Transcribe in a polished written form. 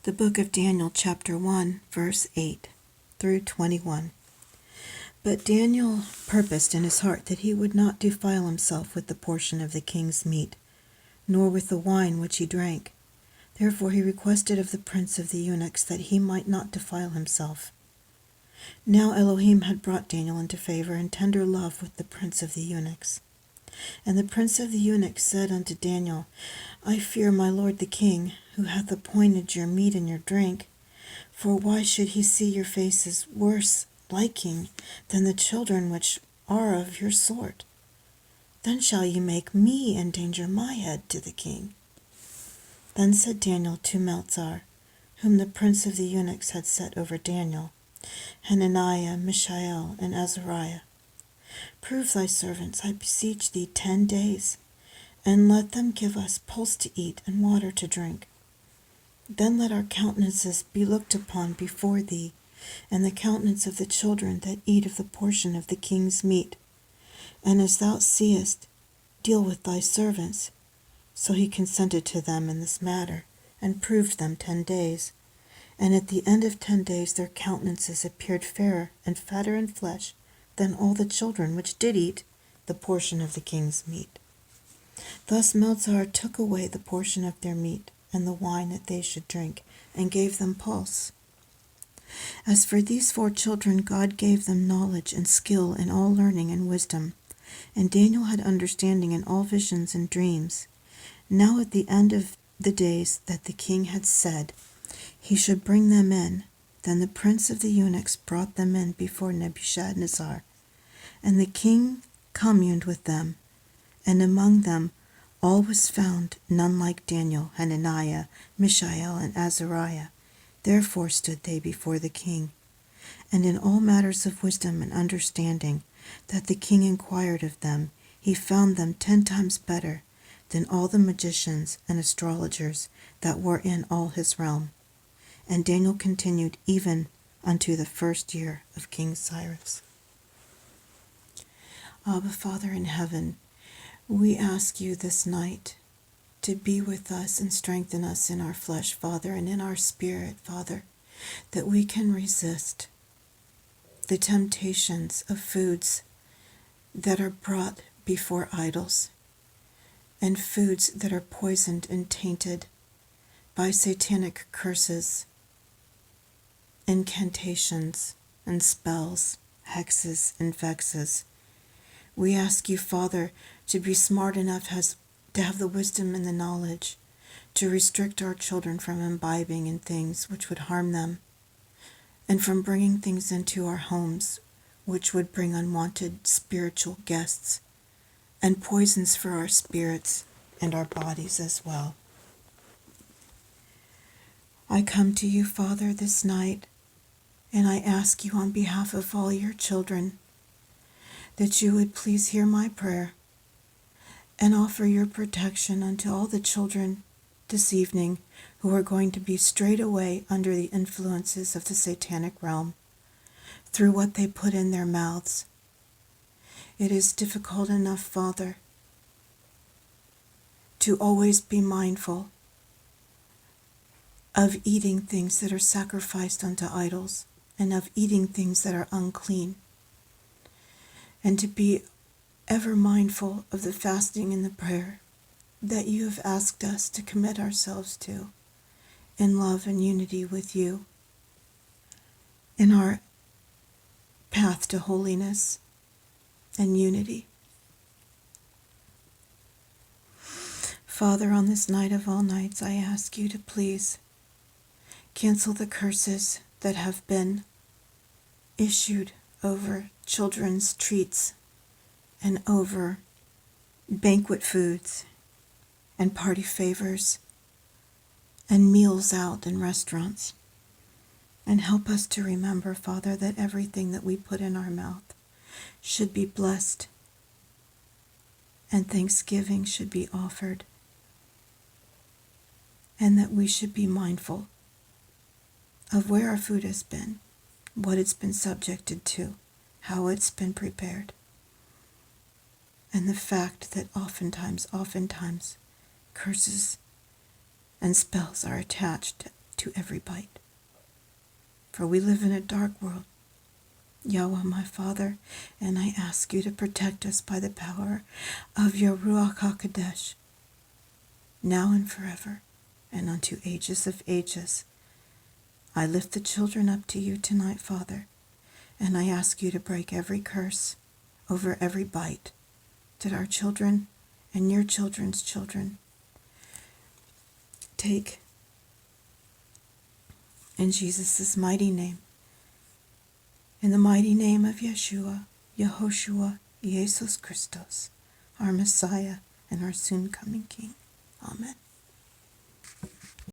The book of Daniel, chapter 1, verse 8 through 21. But Daniel purposed in his heart that he would not defile himself with the portion of the king's meat, nor with the wine which he drank. Therefore he requested of the prince of the eunuchs that he might not defile himself. Now Elohim had brought Daniel into favor and tender love with the prince of the eunuchs. And the prince of the eunuchs said unto Daniel, I fear my lord the king, who hath appointed your meat and your drink. For why should he see your faces worse liking than the children which are of your sort? Then shall ye make me endanger my head to the king. Then said Daniel to Melzar, whom the prince of the eunuchs had set over Daniel, Hananiah, Mishael, and Azariah, Prove thy servants, I beseech thee, 10 days, and let them give us pulse to eat and water to drink. Then let our countenances be looked upon before thee, and the countenance of the children that eat of the portion of the king's meat. And as thou seest, deal with thy servants. So he consented to them in this matter, and proved them 10 days. And at the end of 10 days their countenances appeared fairer and fatter in flesh than all the children which did eat the portion of the king's meat. Thus Melzar took away the portion of their meat and the wine that they should drink, and gave them pulse. As for these 4 children, God gave them knowledge and skill in all learning and wisdom, and Daniel had understanding in all visions and dreams. Now at the end of the days that the king had said he should bring them in, then the prince of the eunuchs brought them in before Nebuchadnezzar, and the king communed with them, and among them all was found none like Daniel, Hananiah, Mishael, and Azariah. Therefore stood they before the king. And in all matters of wisdom and understanding that the king inquired of them, he found them 10 times better than all the magicians and astrologers that were in all his realm. And Daniel continued even unto the 1st year of King Cyrus. Abba, Father in heaven, we ask you this night to be with us and strengthen us in our flesh, Father, and in our spirit, Father, that we can resist the temptations of foods that are brought before idols, and foods that are poisoned and tainted by satanic curses, incantations, and spells, hexes, and vexes. We ask you, Father, to be smart enough to have the wisdom and the knowledge to restrict our children from imbibing in things which would harm them, and from bringing things into our homes which would bring unwanted spiritual guests and poisons for our spirits and our bodies as well. I come to you, Father, this night, and I ask you on behalf of all your children that you would please hear my prayer and offer your protection unto all the children this evening who are going to be strayed away under the influences of the satanic realm through what they put in their mouths. It is difficult enough, Father, to always be mindful of eating things that are sacrificed unto idols, and of eating things that are unclean, and to be ever mindful of the fasting and the prayer that you have asked us to commit ourselves to in love and unity with you in our path to holiness and unity. Father, on this night of all nights, I ask you to please cancel the curses that have been issued over children's treats and over banquet foods and party favors and meals out in restaurants. And help us to remember, Father, that everything that we put in our mouth should be blessed and thanksgiving should be offered, and that we should be mindful of where our food has been, what it's been subjected to, how it's been prepared, and the fact that oftentimes, curses and spells are attached to every bite. For we live in a dark world, Yahweh, my Father, and I ask you to protect us by the power of your Ruach HaKodesh, now and forever, and unto ages of ages. I lift the children up to you tonight, Father, and I ask you to break every curse over every bite that our children and your children's children take. In Jesus' mighty name, in the mighty name of Yeshua, Yehoshua, Jesus Christos, our Messiah and our soon-coming King. Amen.